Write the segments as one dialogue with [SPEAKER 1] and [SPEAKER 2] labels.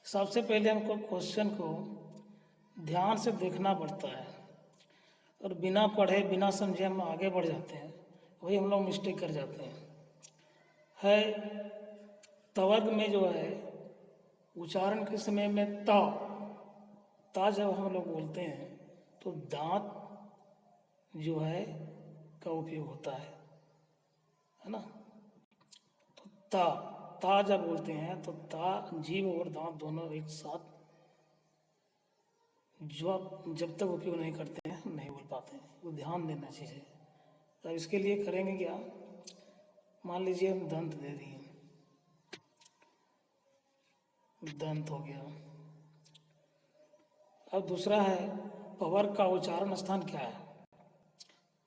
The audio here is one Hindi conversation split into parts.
[SPEAKER 1] सबसे पहले हमको क्वेश्चन को ध्यान से देखना पड़ता है, और बिना पढ़े बिना समझे हम आगे बढ़ जाते हैं, वही हम लोग मिस्टेक कर जाते हैं। तवर्ग में जो है उच्चारण के समय में ता जब हम लोग बोलते हैं तो दांत जो है का उपयोग होता है ना। तो ता जब बोलते हैं तो ता जीभ और दांत दोनों एक साथ जो आप जब तक उपयोग नहीं करते हैं नहीं बोल पाते हैं, वो ध्यान देना चाहिए। अब इसके लिए करेंगे क्या, मान लीजिए हम दंत दे दिए, दंत हो गया। अब दूसरा है पवर का उच्चारण स्थान क्या है।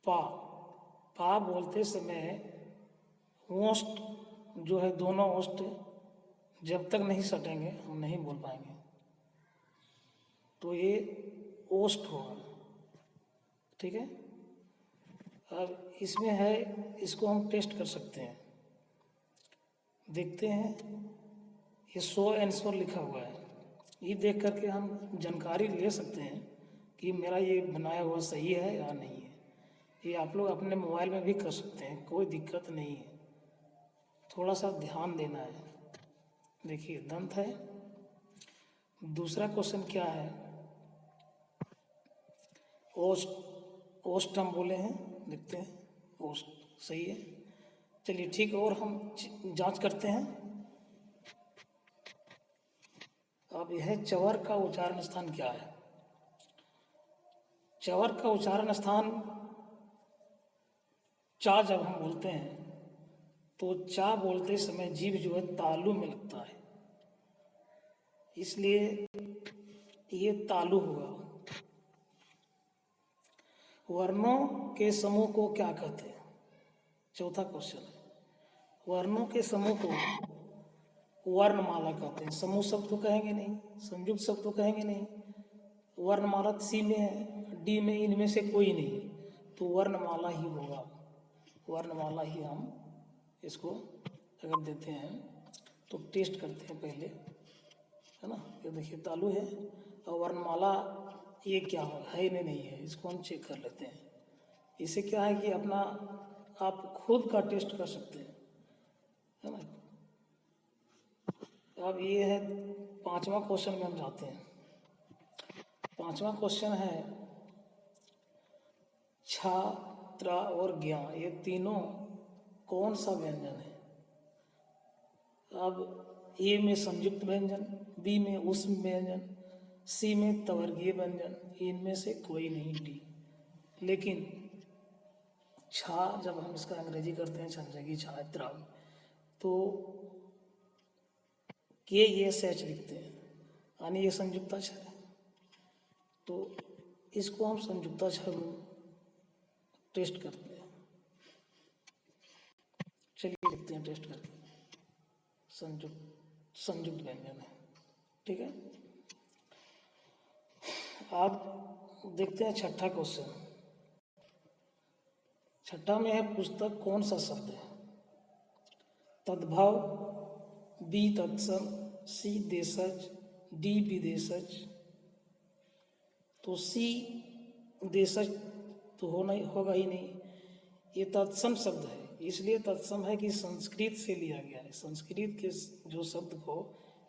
[SPEAKER 1] पा बोलते समय ओष्ठ जो है दोनों ओष्ठ जब तक नहीं सटेंगे हम नहीं बोल पाएंगे, तो ये ओष्ठ होगा, ठीक है। अब इसमें है, इसको हम टेस्ट कर सकते हैं, देखते हैं। ये 100 आंसर लिखा हुआ है, ये देख करके हम जानकारी ले सकते हैं कि मेरा ये बनाया हुआ सही है या नहीं है। ये आप लोग अपने मोबाइल में भी कर सकते हैं, कोई दिक्कत नहीं है, थोड़ा सा ध्यान देना है। देखिए दंत है। दूसरा क्वेश्चन क्या है, ओष्ठ हम बोले हैं, देखते हैं ओष्ठ सही है। चलिए ठीक है, और हम जांच करते हैं। अब यह चवर का उच्चारण स्थान क्या है। चवर का उच्चारण स्थान चा जब हम बोलते हैं तो चा बोलते समय जीभ जो है तालु में लगता है, इसलिए ये तालु होगा। वर्णों के समूह को क्या कहते हैं, चौथा क्वेश्चन है। वर्णों के समूह को वर्णमाला कहते हैं। समूह शब्द तो कहेंगे नहीं, संयुक्त शब्द तो कहेंगे नहीं। वर्णमाला सी में है, डी में, इनमें से कोई नहीं, तो वर्णमाला ही होगा। वर्णमाला ही हम इसको अगर देते हैं तो टेस्ट करते हैं पहले, है ना। ये देखिए तालु है, और वर्णमाला ये क्या है नहीं है, इसको हम चेक कर लेते हैं। इससे क्या है कि अपना आप खुद का टेस्ट कर सकते हैं, है ना। अब ये है पांचवा क्वेश्चन में हम जाते हैं। पांचवा क्वेश्चन है छा, त्रा और ज्ञा, ये तीनों कौन सा व्यंजन है। अब ए में संयुक्त व्यंजन, बी में उष्म व्यंजन, सी में तवर्गीय व्यंजन, इनमें से कोई नहीं, डी। लेकिन छा जब हम इसका अंग्रेजी करते हैं छंदगी छात्रा, तो के ये सच लिखते हैं, यानी ये संयुक्ताक्षर है, तो इसको हम संयुक्ताक्षर टेस्ट करते हैं। चलिए लिखते हैं टेस्ट करके, संयुक्त व्यंजन है, ठीक है। आप देखते हैं छठा क्वेश्चन। छठा में है पुस्तक कौन सा शब्द है। तद्भव, बी तत्सम, सी देशज, डी विदेशज। तो सी देशज तो होगा ही नहीं, ये तत्सम शब्द है, इसलिए तत्सम है कि संस्कृत से लिया गया है। संस्कृत के जो शब्द को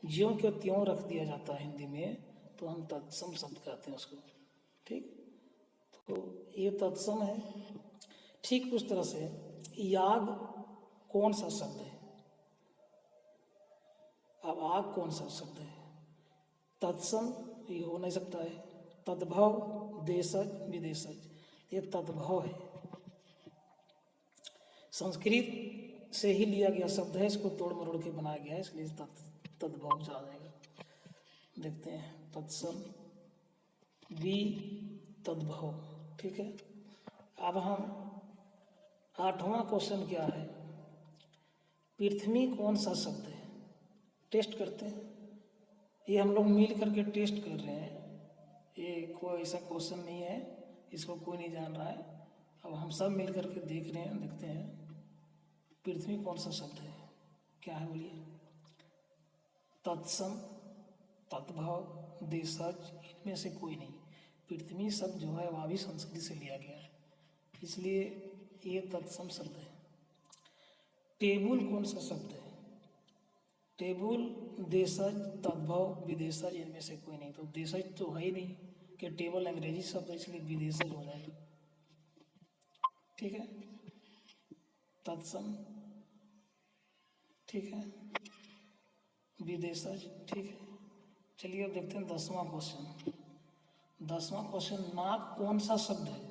[SPEAKER 1] ज्यों के त्यों रख दिया जाता है हिंदी में, तो हम तत्सम शब्द कहते हैं उसको, ठीक। तो ये तत्सम है। ठीक उस तरह से याग कौन सा शब्द है। अब आग कौन सा शब्द है। तत्सम ये हो नहीं सकता है। तद्भव, देशज, विदेशज, ये तद्भव है, संस्कृत से ही लिया गया शब्द है, इसको तोड़ मरोड़ के बनाया गया है, इसलिए तद्भव आ जाएगा। देखते हैं तत्सम, बी तद्भव, ठीक है। अब हम आठवां क्वेश्चन क्या है, पृथ्वी कौन सा शब्द है। टेस्ट करते हैं, ये हम लोग मिल करके टेस्ट कर रहे हैं, ये कोई ऐसा क्वेश्चन नहीं है, इसको कोई नहीं जान रहा है। अब हम सब मिल करके देख रहे हैं, देखते हैं पृथ्वी कौन सा शब्द है, क्या है बोलिए। तत्सम, तद्भव, देशज, इनमें से कोई नहीं। पृथ्वी शब्द जो है वह भी संस्कृत से लिया गया है, इसलिए ये तत्सम शब्द है। टेबुल कौन सा शब्द है? टेबुल, देशज, तद्भव, विदेशज, इनमें से कोई नहीं। तो देशज तो है ही नहीं कि टेबल अंग्रेजी शब्द है, इसलिए विदेशज हो जाएगा। ठीक है, तत्सम ठीक है, विदेशज ठीक है। चलिए अब देखते हैं 10वां क्वेश्चन। 10वां क्वेश्चन, नाक कौन सा शब्द है?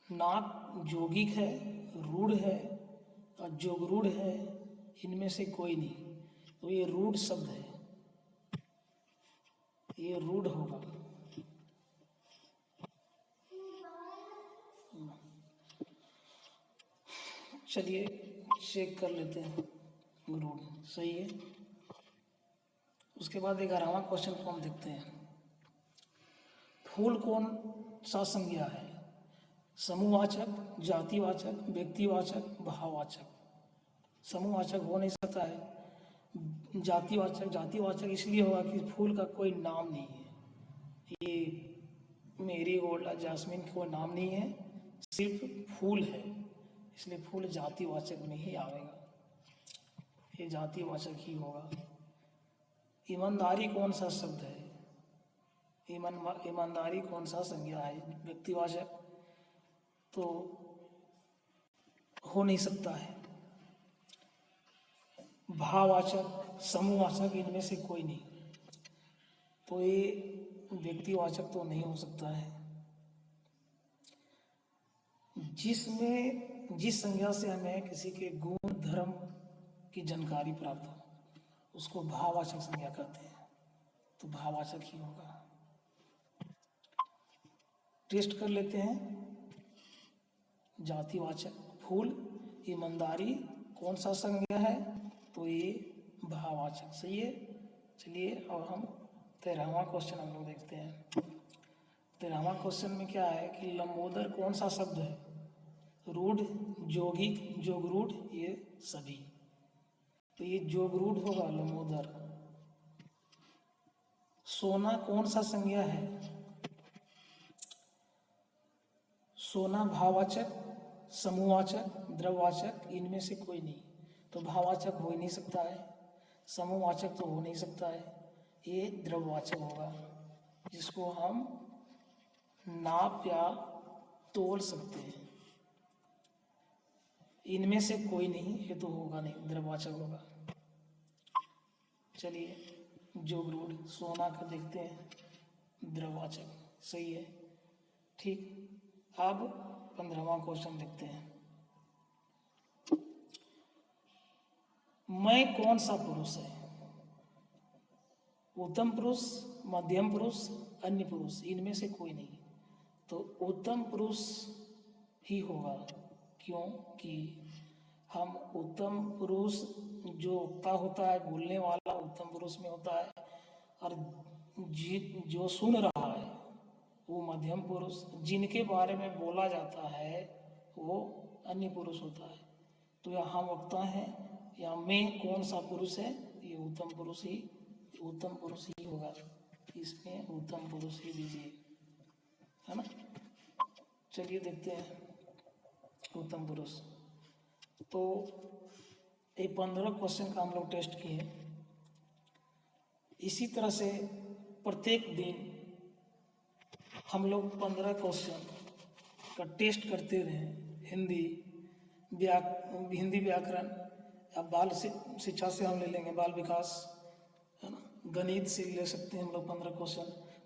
[SPEAKER 1] नाक जोगिक है, रूढ़ है और जोगरूढ़ है, इनमें से कोई नहीं। तो ये रूढ़ शब्द है, ये रूढ़ होगा। चलिए चेक कर लेते हैं, रूढ़ सही है। उसके बाद 11वां क्वेश्चन को हम देखते हैं। फूल कौन सा संज्ञा है? समूहवाचक, जातिवाचक, व्यक्तिवाचक, भाववाचक। समूहवाचक हो नहीं सकता है। जातिवाचक, जातिवाचक इसलिए होगा कि फूल का कोई नाम नहीं है। ये मेरीगोल्ड, जास्मिन का कोई नाम नहीं है, सिर्फ फूल है, इसलिए फूल जातिवाचक में ही आएगा, ये जातिवाचक ही होगा। ईमानदारी कौन सा शब्द है? ईमानदारी कौन सा संज्ञा है? व्यक्तिवाचक तो हो नहीं सकता है। भाववाचक, समूहवाचक, इनमें से कोई नहीं, तो ये व्यक्तिवाचक तो नहीं हो सकता है। जिस संज्ञा से हमें किसी के गुण धर्म की जानकारी प्राप्त हो उसको भाववाचक संज्ञा कहते हैं, तो भाववाचक ही होगा। टेस्ट कर लेते हैं। जातिवाचक फूल, ईमानदारी कौन सा संज्ञा है? तो ये भाववाचक सही है। चलिए अब हम 13वां क्वेश्चन हम लोग देखते हैं। 13वां क्वेश्चन में क्या है कि लंबोदर कौन सा शब्द है? रूढ़, जोगिक, जोगरूढ़, ये सभी, तो ये जोगरूढ़ होगा लंबोदर। सोना कौन सा संज्ञा है? सोना भाववाचक, समूहवाचक, द्रव्यवाचक, इनमें से कोई नहीं, तो भाववाचक हो ही नहीं सकता है, समूहवाचक तो हो नहीं सकता है, ये द्रव्यवाचक होगा जिसको हम नाप या तोल सकते हैं। इनमें से कोई नहीं, ये तो होगा नहीं, द्रव्यवाचक होगा। चलिए जोगरूढ़, सोना का देखते हैं, द्रव्यवाचक सही है। ठीक, अब 15वां क्वेश्चन देखते हैं। मैं कौन सा पुरुष है? उत्तम पुरुष, मध्यम पुरुष, अन्य पुरुष, इनमें से कोई नहीं, तो उत्तम पुरुष ही होगा। क्योंकि हम उत्तम पुरुष जो वक्ता होता है, बोलने वाला उत्तम पुरुष में होता है, और जो सुन रहा है वो मध्यम पुरुष, जिनके बारे में बोला जाता है वो अन्य पुरुष होता है। तो या हम वक्ता हैं या मैं कौन सा पुरुष है? ये उत्तम पुरुष ही होगा, इसमें उत्तम पुरुष ही दीजिए, है ना। चलिए देखते हैं उत्तम पुरुष। तो ये 15 क्वेश्चन का हम लोग टेस्ट किए। इसी तरह से प्रत्येक दिन हम लोग 15 क्वेश्चन का टेस्ट करते रहे। हिंदी व्याकरण या बाल शिक्षा से हम ले लेंगे, बाल विकास, है ना, गणित से ले सकते हैं हम लोग 15 क्वेश्चन।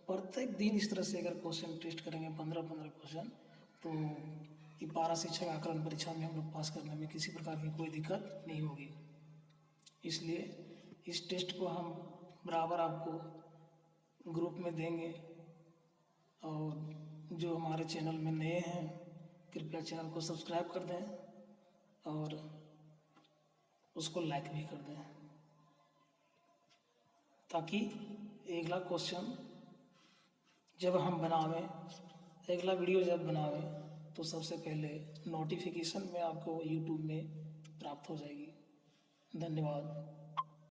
[SPEAKER 1] प्रत्येक दिन इस तरह से अगर क्वेश्चन टेस्ट करेंगे 15 क्वेश्चन, तो ये पारा शिक्षक आकलन परीक्षा में हम लोग पास करने में किसी प्रकार की कोई दिक्कत नहीं होगी। इसलिए इस टेस्ट को हम बराबर आपको ग्रुप में देंगे, और जो हमारे चैनल में नए हैं कृपया चैनल को सब्सक्राइब कर दें और उसको लाइक भी कर दें, ताकि अगला क्वेश्चन जब हम बनावें, अगला वीडियो जब बनावें, तो सबसे पहले नोटिफिकेशन में आपको यूट्यूब में प्राप्त हो जाएगी। धन्यवाद।